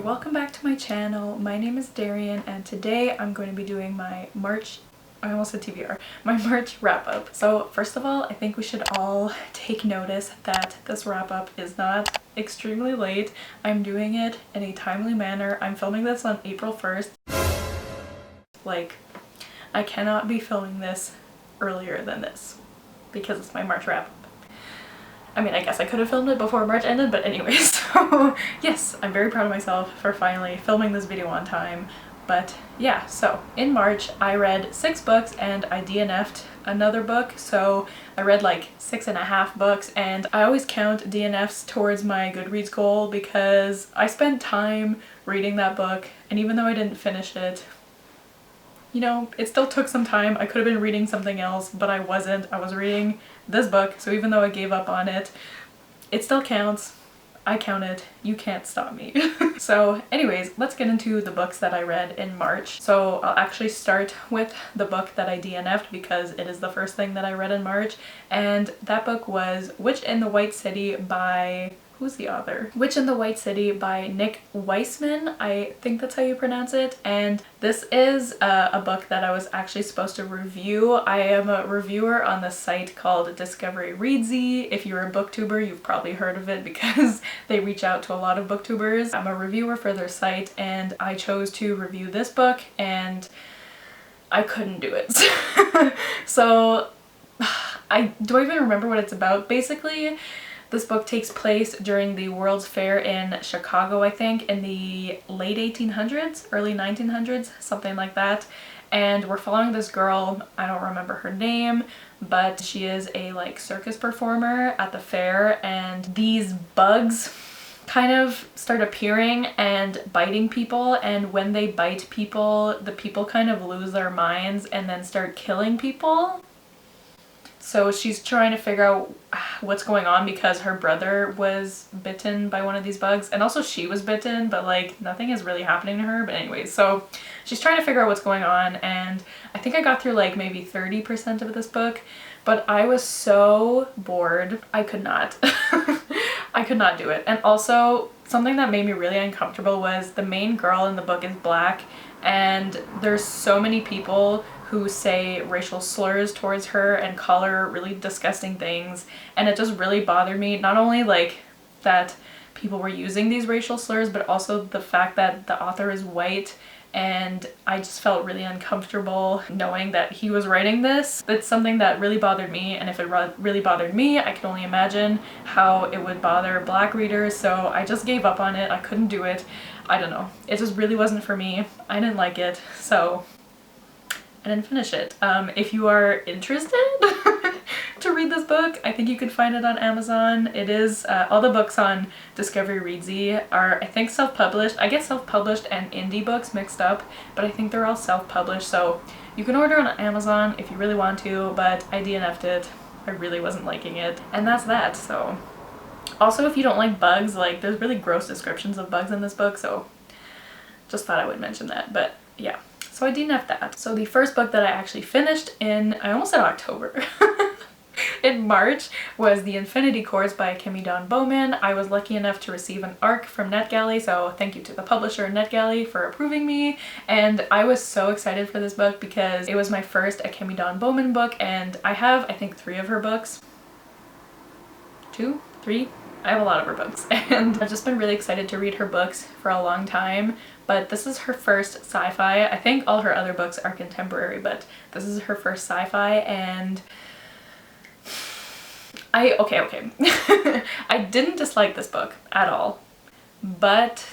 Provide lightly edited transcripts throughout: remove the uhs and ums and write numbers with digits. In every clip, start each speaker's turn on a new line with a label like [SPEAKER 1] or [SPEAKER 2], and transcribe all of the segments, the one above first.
[SPEAKER 1] welcome back to my channel. My name is Darian and today I'm going to be doing my March, I almost said TBR, my March wrap up. So first of all, I think we should all take notice that this wrap up is not extremely late. I'm doing it in a timely manner. I'm filming this on April 1st. Like, I cannot be filming this earlier than this because it's my March wrap up. I mean, I guess I could have filmed it before March ended, but anyways, so yes, I'm very proud of myself for finally filming this video on time. But yeah, so in March I read 6 books and I DNF'd another book, so I read like 6.5 books, and I always count DNFs towards my Goodreads goal because I spent time reading that book, and even though I didn't finish it, you know, it still took some time. I could have been reading something else, but I wasn't. I was reading this book, so even though I gave up on it, it still counts. I count it. You can't stop me. So anyways, let's get into the books that I read in March. So I'll actually start with the book that I DNF'd because it is the first thing that I read in March, and that book was Witch in the White City by... who's the author? Witch in the White City by Nick Weissman. I think that's how you pronounce it. And this is a book that I was actually supposed to review. I am a reviewer on the site called Discovery Readsy. If you're a booktuber, you've probably heard of it because they reach out to a lot of booktubers. I'm a reviewer for their site and I chose to review this book and I couldn't do it. So do I even remember what it's about? Basically, this book takes place during the World's Fair in Chicago, I think, in the late 1800s, early 1900s, something like that. And we're following this girl, I don't remember her name, but she is a like circus performer at the fair, and these bugs kind of start appearing and biting people, and when they bite people, the people kind of lose their minds and then start killing people. So she's trying to figure out what's going on because her brother was bitten by one of these bugs, and also she was bitten, but like nothing is really happening to her. But anyways, so she's trying to figure out what's going on, and I think I got through like maybe 30% of this book, but I was so bored. I could not. I could not do it. And also something that made me really uncomfortable was the main girl in the book is black, and there's so many people who say racial slurs towards her and call her really disgusting things, and it just really bothered me. Not only like that people were using these racial slurs, but also the fact that the author is white, and I just felt really uncomfortable knowing that he was writing this. It's something that really bothered me, and if it really bothered me, I can only imagine how it would bother black readers, so I just gave up on it. I couldn't do it. I don't know. It just really wasn't for me. I didn't like it, so I didn't finish it. If you are interested to read this book, I think you could find it on Amazon. It is, all the books on Discovery Readsy are, I think, self-published. I get self-published and indie books mixed up, but I think they're all self-published, so you can order on Amazon if you really want to, but I DNF'd it. I really wasn't liking it. And that's that, so. Also, if you don't like bugs, like, there's really gross descriptions of bugs in this book, so just thought I would mention that, but yeah. So I DNF'd that. So the first book that I actually finished in, I almost said October, in March was The Infinity Course by Kimmy Dawn Bowman. I was lucky enough to receive an ARC from NetGalley, so thank you to the publisher NetGalley for approving me. And I was so excited for this book because it was my first a Kimmy Dawn Bowman book, and I have, I think, 3 of her books. 2? 3? I have a lot of her books, and I've just been really excited to read her books for a long time, but this is her first sci-fi. I think all her other books are contemporary, but this is her first sci-fi, and okay. I didn't dislike this book at all, but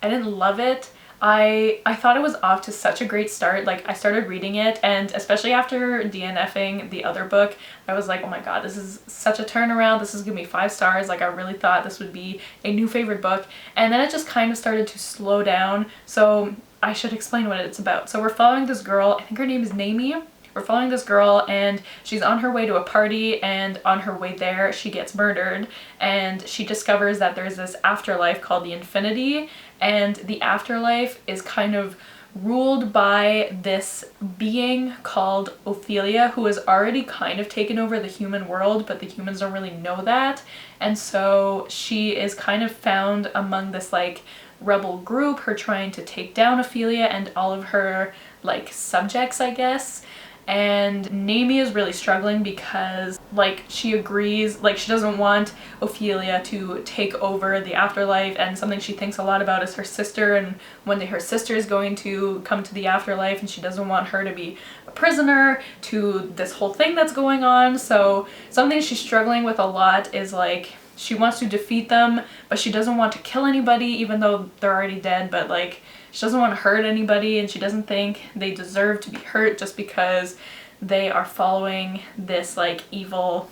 [SPEAKER 1] I didn't love it. I thought it was off to such a great start. Like, I started reading it, and especially after DNFing the other book, I was like, oh my god, this is such a turnaround. This is gonna be 5 stars. Like, I really thought this would be a new favorite book, and then it just kind of started to slow down. So I should explain what it's about. So we're following this girl, I think her name is Naomi. We're following this girl, and she's on her way to a party, and on her way there she gets murdered, and she discovers that there's this afterlife called the Infinity, and the afterlife is kind of ruled by this being called Ophelia, who has already kind of taken over the human world, but the humans don't really know that. And so she is kind of found among this like rebel group, her trying to take down Ophelia and all of her like subjects, I guess. And Naomi is really struggling because like she agrees, like she doesn't want Ophelia to take over the afterlife, and something she thinks a lot about is her sister, and one day her sister is going to come to the afterlife and she doesn't want her to be a prisoner to this whole thing that's going on. So something she's struggling with a lot is like she wants to defeat them, but she doesn't want to kill anybody even though they're already dead, but like she doesn't want to hurt anybody, and she doesn't think they deserve to be hurt just because they are following this like evil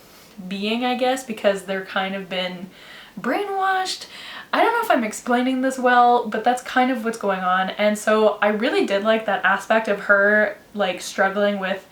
[SPEAKER 1] being, I guess, because they're kind of been brainwashed. I don't know if I'm explaining this well, but that's kind of what's going on. And so I really did like that aspect of her like struggling with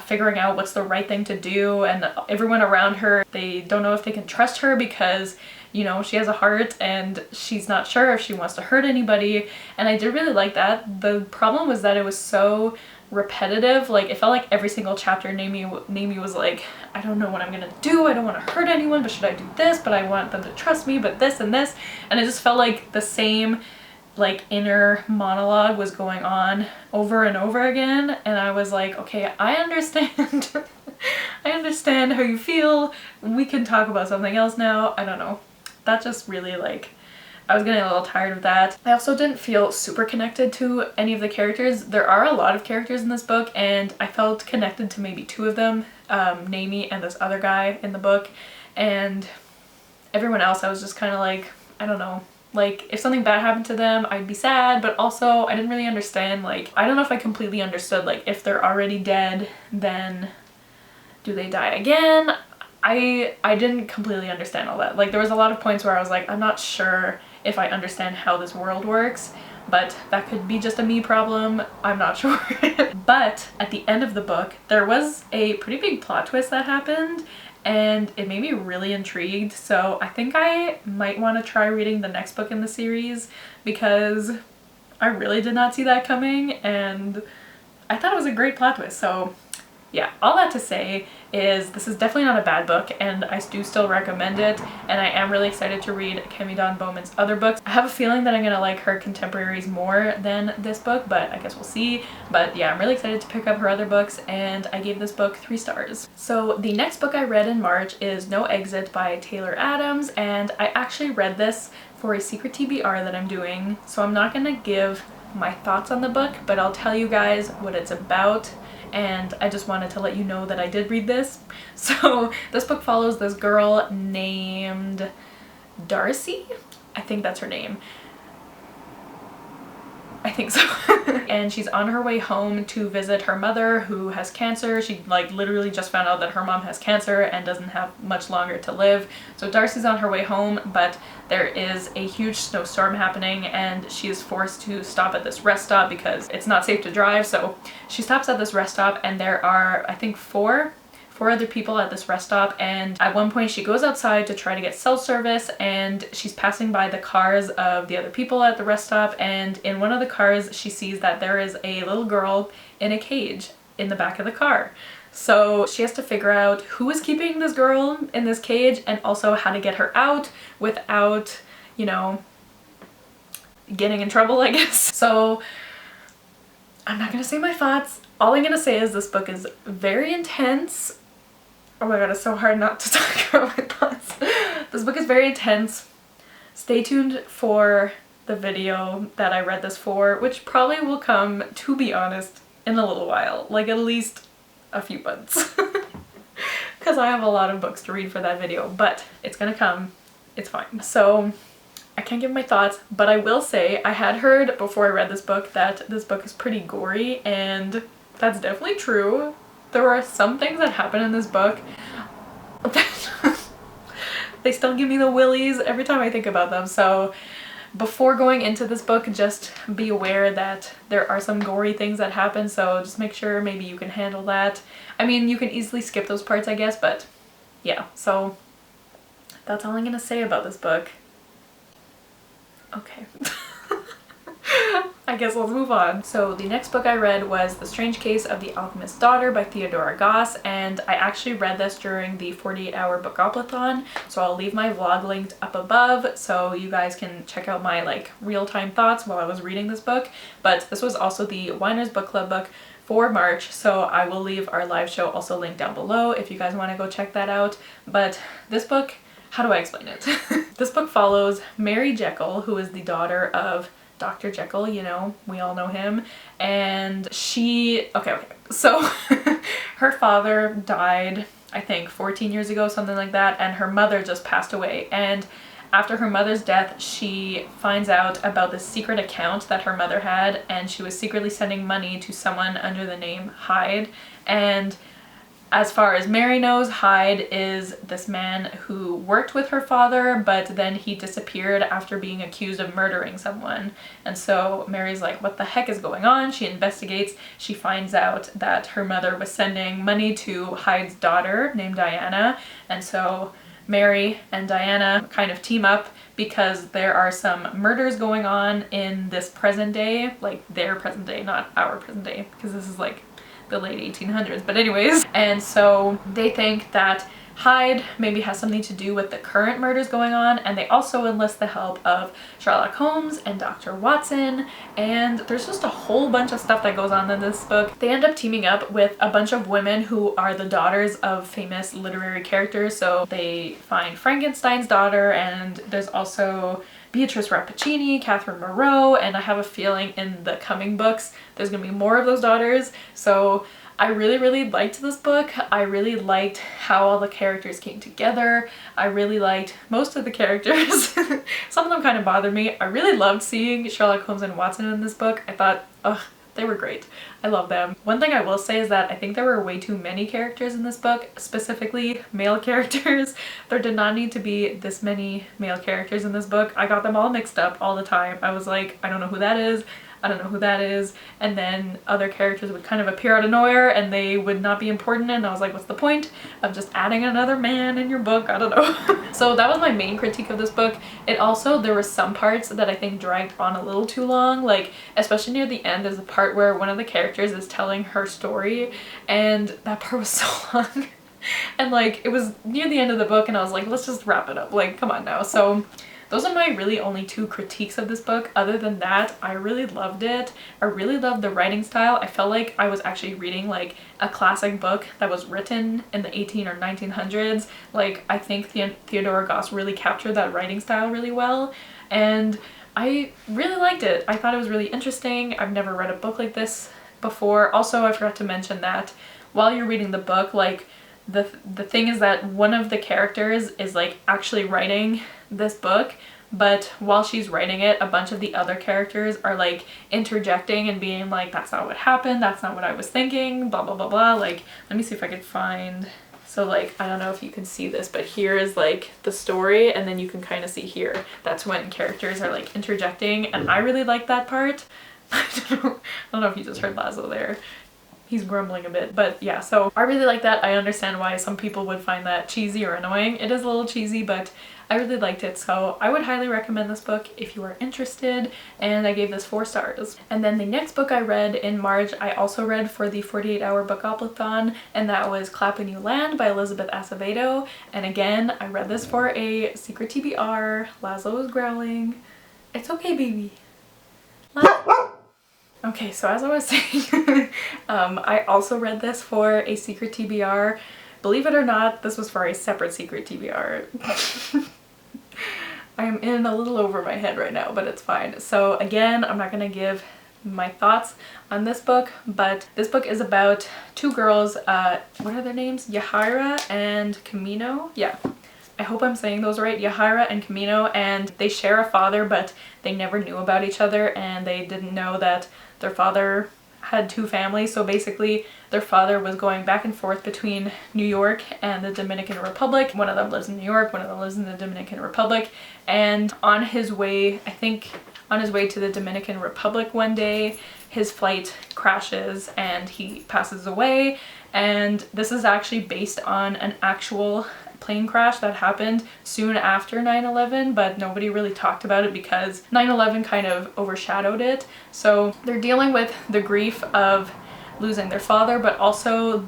[SPEAKER 1] figuring out what's the right thing to do, and everyone around her, they don't know if they can trust her because, you know, she has a heart and she's not sure if she wants to hurt anybody. And I did really like that. The problem was that it was so repetitive. Like it felt like every single chapter Naomi was like, I don't know what I'm gonna do, I don't want to hurt anyone, but should I do this, but I want them to trust me, but this and this. And it just felt like the same like inner monologue was going on over and over again, and I was like, okay, I understand. I understand how you feel, we can talk about something else now. I don't know, that just really like, I was getting a little tired of that. I also didn't feel super connected to any of the characters. There are a lot of characters in this book, and I felt connected to maybe two of them, Naomi and this other guy in the book, and everyone else I was just kind of like, I don't know. Like, if something bad happened to them, I'd be sad, but also I didn't really understand, like, I don't know if I completely understood, like, if they're already dead, then do they die again? I didn't completely understand all that. Like, there was a lot of points where I was like, I'm not sure if I understand how this world works, but that could be just a me problem, I'm not sure. But at the end of the book, there was a pretty big plot twist that happened, and it made me really intrigued, so I think I might want to try reading the next book in the series because I really did not see that coming, and I thought it was a great plot twist. So yeah, all that to say is this is definitely not a bad book, and I do still recommend it, and I am really excited to read Kemi Dawn Bowman's other books. I have a feeling that I'm gonna like her contemporaries more than this book, but I guess we'll see. But yeah, I'm really excited to pick up her other books, and I gave this book 3 stars. So the next book I read in March is No Exit by Taylor Adams, and I actually read this for a secret TBR that I'm doing, so I'm not gonna give my thoughts on the book, but I'll tell you guys what it's about. And I just wanted to let you know that I did read this. So this book follows this girl named Darcy. I think that's her name. I think so. And she's on her way home to visit her mother who has cancer. She like literally just found out that her mom has cancer and doesn't have much longer to live. So Darcy's on her way home, but there is a huge snowstorm happening and she is forced to stop at this rest stop because it's not safe to drive. So she stops at this rest stop, and there are, I think, four other people at this rest stop, and at one point she goes outside to try to get cell service, and she's passing by the cars of the other people at the rest stop, and in one of the cars she sees that there is a little girl in a cage in the back of the car. So she has to figure out who is keeping this girl in this cage and also how to get her out without, you know, getting in trouble, I guess. So I'm not gonna say my thoughts. All I'm gonna say is this book is very intense. Oh my god, it's so hard not to talk about my thoughts. This book is very intense. Stay tuned for the video that I read this for, which probably will come, to be honest, in a little while. Like at least a few months. Because I have a lot of books to read for that video, but it's gonna come. It's fine. So I can't give my thoughts, but I will say I had heard before I read this book that this book is pretty gory, and that's definitely true. There are some things that happen in this book that they still give me the willies every time I think about them. So before going into this book, just be aware that there are some gory things that happen, so just make sure maybe you can handle that. I mean, you can easily skip those parts, I guess, but yeah, so that's all I'm gonna say about this book. Okay. I guess let's move on. So the next book I read was The Strange Case of the Alchemist's Daughter by Theodora Goss, and I actually read this during the 48-hour bookathon, so I'll leave my vlog linked up above so you guys can check out my like real-time thoughts while I was reading this book. But this was also the Winer's Book Club book for March, so I will leave our live show also linked down below if you guys want to go check that out. But this book, how do I explain it? This book follows Mary Jekyll, who is the daughter of Dr. Jekyll, you know, we all know him, and so her father died, I think 14 years ago, something like that, and her mother just passed away, and after her mother's death, she finds out about this secret account that her mother had, and she was secretly sending money to someone under the name Hyde. And as far as Mary knows, Hyde is this man who worked with her father, but then he disappeared after being accused of murdering someone. And so Mary's like, what the heck is going on? She investigates. She finds out that her mother was sending money to Hyde's daughter named Diana. And so Mary and Diana kind of team up because there are some murders going on in this present day, like their present day, not our present day, because this is like the late 1800s, but anyways. And so they think that Hyde maybe has something to do with the current murders going on, and they also enlist the help of Sherlock Holmes and Dr. Watson, and there's just a whole bunch of stuff that goes on in this book. They end up teaming up with a bunch of women who are the daughters of famous literary characters, so they find Frankenstein's daughter, and there's also Beatrice Rappaccini, Catherine Moreau, and I have a feeling in the coming books there's gonna be more of those daughters. So I really liked this book. I really liked how all the characters came together. I really liked most of the characters. Some of them kind of bothered me. I really loved seeing Sherlock Holmes and Watson in this book. I thought, ugh, they were great. I love them. One thing I will say is that I think there were way too many characters in this book, specifically male characters. There did not need to be this many male characters in this book. I got them all mixed up all the time. I was like, I don't know who that is. I don't know who that is, and then other characters would kind of appear out of nowhere and they would not be important, and I was like, what's the point of just adding another man in your book? I don't know. So that was my main critique of this book. It also, there were some parts that I think dragged on a little too long, like especially near the end there's a part where one of the characters is telling her story, and that part was so long. And like it was near the end of the book and I was like, let's just wrap it up, like come on now. So those are my really only two critiques of this book. Other than that, I really loved it. I really loved the writing style. I felt like I was actually reading like a classic book that was written in the 18 or 1900s. Like I think Theodora Goss really captured that writing style really well, and I really liked it. I thought it was really interesting. I've never read a book like this before. Also, I forgot to mention that while you're reading the book, like the thing is that one of the characters is like actually writing this book, but while she's writing it, a bunch of the other characters are like interjecting and being like, that's not what happened, that's not what I was thinking, blah blah blah blah. Like, let me see if I could find, so like I don't know if you can see this, but here is like the story, and then you can kind of see here that's when characters are like interjecting, and I really like that part. I don't know if you just heard Laszlo there. He's grumbling a bit, but yeah, so I really like that. I understand why some people would find that cheesy or annoying. It is a little cheesy, but I really liked it, so I would highly recommend this book if you are interested, and I gave this 4 stars. And then the next book I read in March, I also read for the 48-hour bookathon, and that was Clap and You Land by Elizabeth Acevedo. And again, I read this for a secret TBR. Laszlo is growling. It's okay, baby. Okay, so as I was saying, I also read this for a secret TBR. Believe it or not, this was for a separate secret TBR. I am in a little over my head right now, but it's fine. So again, I'm not gonna give my thoughts on this book, but this book is about 2 girls, what are their names? Yahaira and Camino? Yeah. I hope I'm saying those right, Yahaira and Camino, and they share a father, but they never knew about each other, and they didn't know that their father had 2 families. So basically their father was going back and forth between New York and the Dominican Republic. One of them lives in New York, one of them lives in the Dominican Republic, and on his way, I think on his way to the Dominican Republic one day, his flight crashes and he passes away. And this is actually based on an actual plane crash that happened soon after 9/11, but nobody really talked about it because 9/11 kind of overshadowed it. So they're dealing with the grief of losing their father, but also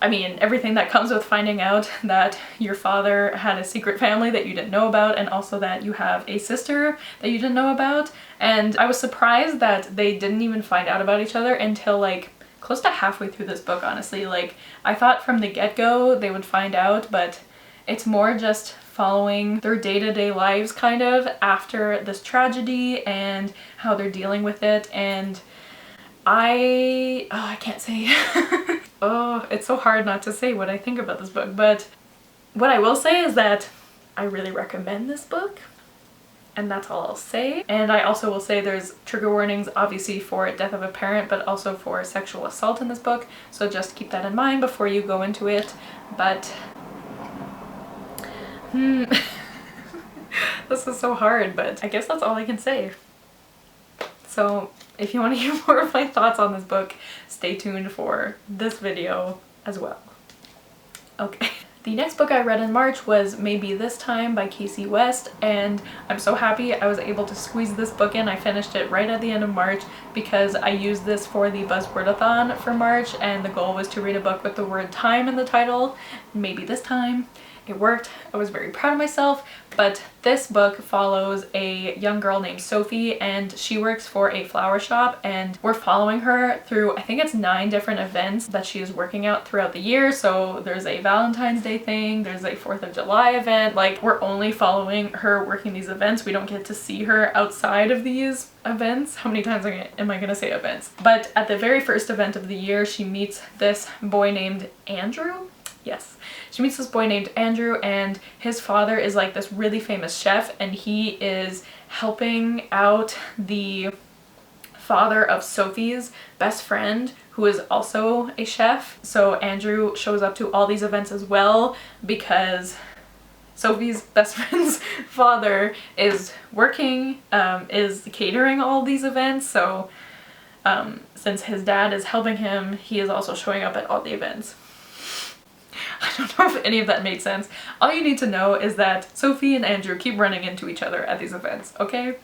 [SPEAKER 1] everything that comes with finding out that your father had a secret family that you didn't know about, and also that you have a sister that you didn't know about. And I was surprised that they didn't even find out about each other until like close to halfway through this book, honestly. Like, I thought from the get-go they would find out, but it's more just following their day-to-day lives kind of after this tragedy and how they're dealing with it. And I can't say. Oh, it's so hard not to say what I think about this book, but what I will say is that I really recommend this book, and that's all I'll say. And I also will say there's trigger warnings, obviously, for death of a parent, but also for sexual assault in this book, so just keep that in mind before you go into it. But this is so hard, but I guess that's all I can say. So if you want to hear more of my thoughts on this book, stay tuned for this video as well. Okay. The next book I read in March was Maybe This Time by Casey West, and I'm so happy I was able to squeeze this book in. I finished it right at the end of March because I used this for the Buzzwordathon for March, and the goal was to read a book with the word time in the title. Maybe this time. It worked. I was very proud of myself, but this book follows a young girl named Sophie, and she works for a flower shop, and we're following her through, I think it's 9 different events that she is working out throughout the year. So there's a Valentine's Day thing, there's a 4th of July event. Like, we're only following her working these events. We don't get to see her outside of these events. How many times am I gonna say events? But at the very first event of the year, she meets this boy named Andrew. Yes. She meets this boy named Andrew, and his father is like this really famous chef, and he is helping out the father of Sophie's best friend, who is also a chef. So Andrew shows up to all these events as well because Sophie's best friend's father is working, is catering all these events. So since his dad is helping him, he is also showing up at all the events. I don't know if any of that made sense. All you need to know is that Sophie and Andrew keep running into each other at these events, okay?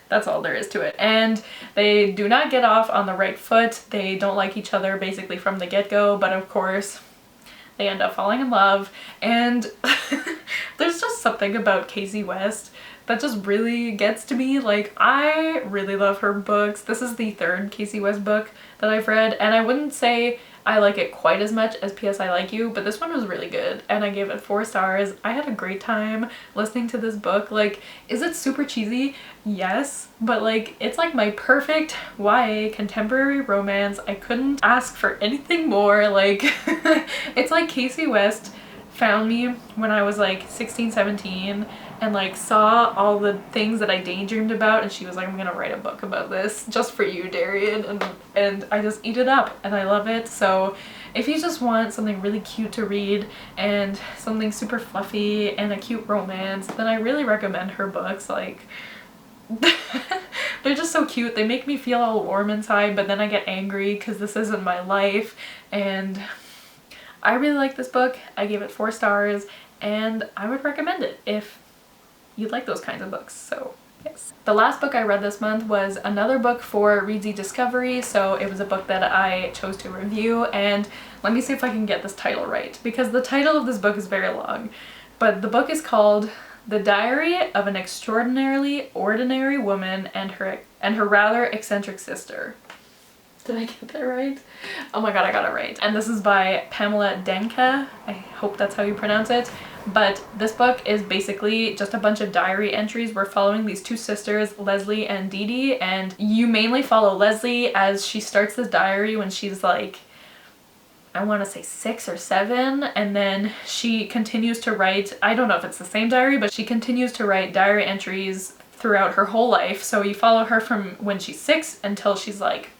[SPEAKER 1] That's all there is to it. And they do not get off on the right foot. They don't like each other basically from the get-go, but of course they end up falling in love. And there's just something about Casey West that just really gets to me. Like, I really love her books. This is the 3rd Casey West book that I've read, and I wouldn't say I like it quite as much as P.S. I Like You, but this one was really good, and I gave it 4 stars. I had a great time listening to this book. Like, is it super cheesy? Yes, but like, it's like my perfect YA contemporary romance. I couldn't ask for anything more. Like, it's like Casey West found me when I was like 16, 17, and like saw all the things that I daydreamed about, and she was like, I'm gonna write a book about this just for you, Darian, and I just eat it up and I love it. So if you just want something really cute to read and something super fluffy and a cute romance, then I really recommend her books. Like, they're just so cute. They make me feel all warm inside, but then I get angry because this isn't my life, and I really like this book. I gave it 4 stars, and I would recommend it if you'd like those kinds of books. So yes. The last book I read this month was another book for Readsy Discovery, so it was a book that I chose to review, and let me see if I can get this title right, because the title of this book is very long. But the book is called The Diary of an Extraordinarily Ordinary Woman and Her Rather Eccentric Sister. Did I get that right? Oh my god, I got it right. And this is by Pamela Denka. I hope that's how you pronounce it. But this book is basically just a bunch of diary entries. We're following these 2 sisters, Leslie and Dee Dee, and you mainly follow Leslie as she starts this diary when she's like, I want to say 6 or 7, and then she continues to write, I don't know if it's the same diary, but she continues to write diary entries throughout her whole life. So you follow her from when she's 6 until she's like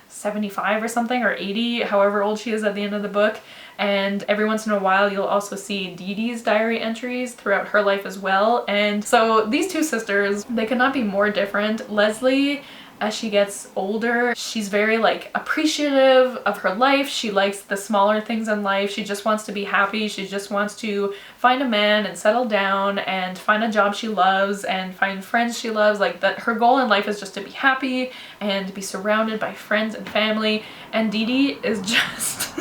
[SPEAKER 1] 75 or something, or 80, however old she is at the end of the book. And every once in a while you'll also see Dee Dee's diary entries throughout her life as well. And so these 2 sisters, they could not be more different. Leslie as she gets older. She's very like appreciative of her life. She likes the smaller things in life. She just wants to be happy. She just wants to find a man and settle down and find a job she loves and find friends she loves. Like that, her goal in life is just to be happy and be surrounded by friends and family. And Dee Dee is just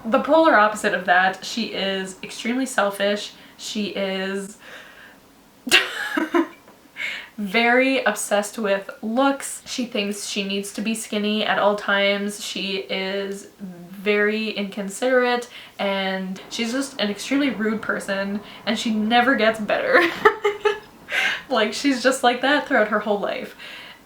[SPEAKER 1] the polar opposite of that. She is extremely selfish. She is very obsessed with looks. She thinks she needs to be skinny at all times. She is very inconsiderate, and she's just an extremely rude person, and she never gets better. Like, she's just like that throughout her whole life.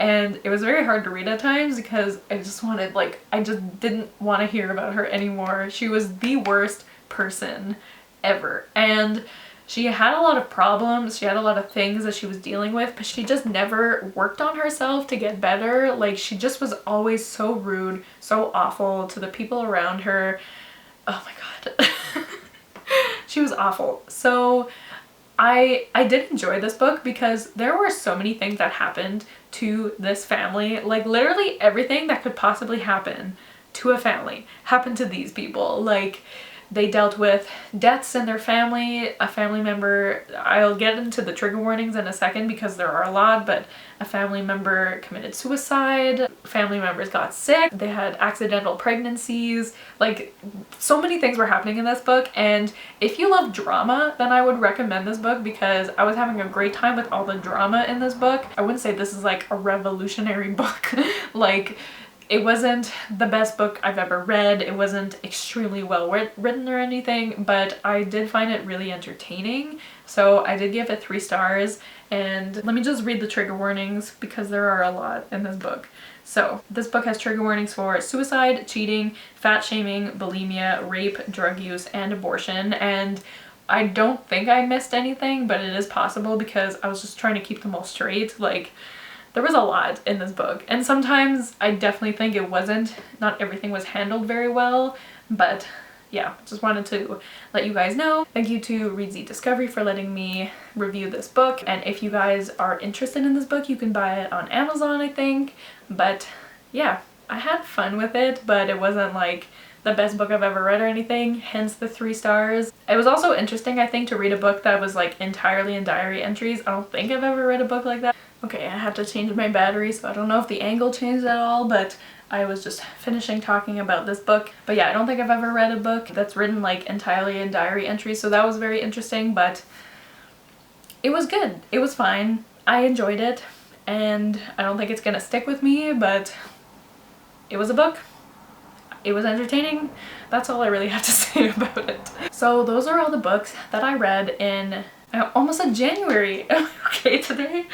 [SPEAKER 1] And it was very hard to read at times because I just wanted, like, I just didn't want to hear about her anymore. She was the worst person ever. And she had a lot of problems, she had a lot of things that she was dealing with, but she just never worked on herself to get better. Like, she just was always so rude, so awful to the people around her. Oh my god. She was awful. So I did enjoy this book because there were so many things that happened to this family. Like, literally everything that could possibly happen to a family happened to these people. Like, they dealt with deaths in their family, a family member, I'll get into the trigger warnings in a second because there are a lot, but a family member committed suicide, family members got sick, they had accidental pregnancies, like so many things were happening in this book. And if you love drama, then I would recommend this book because I was having a great time with all the drama in this book. I wouldn't say this is like a revolutionary book. Like, it wasn't the best book I've ever read. It wasn't extremely well written or anything, but I did find it really entertaining. So I did give it 3 stars. And let me just read the trigger warnings because there are a lot in this book. So this book has trigger warnings for suicide, cheating, fat shaming, bulimia, rape, drug use, and abortion. And I don't think I missed anything, but it is possible because I was just trying to keep them all straight. Like, there was a lot in this book, and sometimes I definitely think not everything was handled very well, but yeah, just wanted to let you guys know. Thank you to Read Z Discovery for letting me review this book, and if you guys are interested in this book, you can buy it on Amazon, I think. But yeah, I had fun with it, but it wasn't like the best book I've ever read or anything, hence the 3 stars. It was also interesting, I think, to read a book that was like entirely in diary entries. I don't think I've ever read a book like that. Okay, I have to change my battery, so I don't know if the angle changed at all, but I was just finishing talking about this book. But yeah, I don't think I've ever read a book that's written like entirely in diary entries, so that was very interesting, but it was good. It was fine. I enjoyed it, and I don't think it's gonna stick with me, but it was a book. It was entertaining. That's all I really have to say about it. So those are all the books that I read in almost in January. Okay, today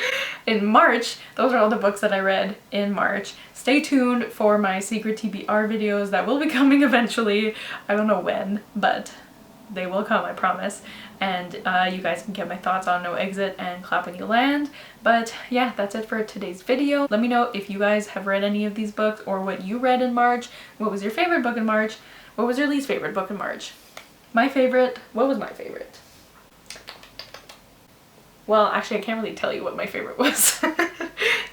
[SPEAKER 1] in March. Those are all the books that I read in March. Stay tuned for my secret TBR videos that will be coming eventually. I don't know when, but they will come, I promise. And you guys can get my thoughts on No Exit and Clap When You Land. But yeah, that's it for today's video. Let me know if you guys have read any of these books or what you read in March. What was your favorite book in March? What was your least favorite book in March? My favorite, what was my favorite? Well, actually, I can't really tell you what my favorite was.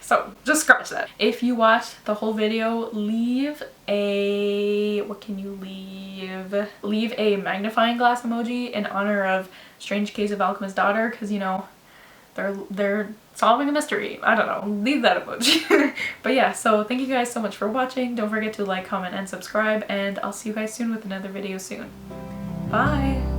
[SPEAKER 1] So just scratch that. If you watched the whole video, leave a, what can you leave? Leave a magnifying glass emoji in honor of Strange Case of Alchemist's Daughter, because, you know, they're solving a mystery. I don't know, leave that emoji. But yeah, so thank you guys so much for watching. Don't forget to like, comment, and subscribe, and I'll see you guys soon with another video soon. Bye!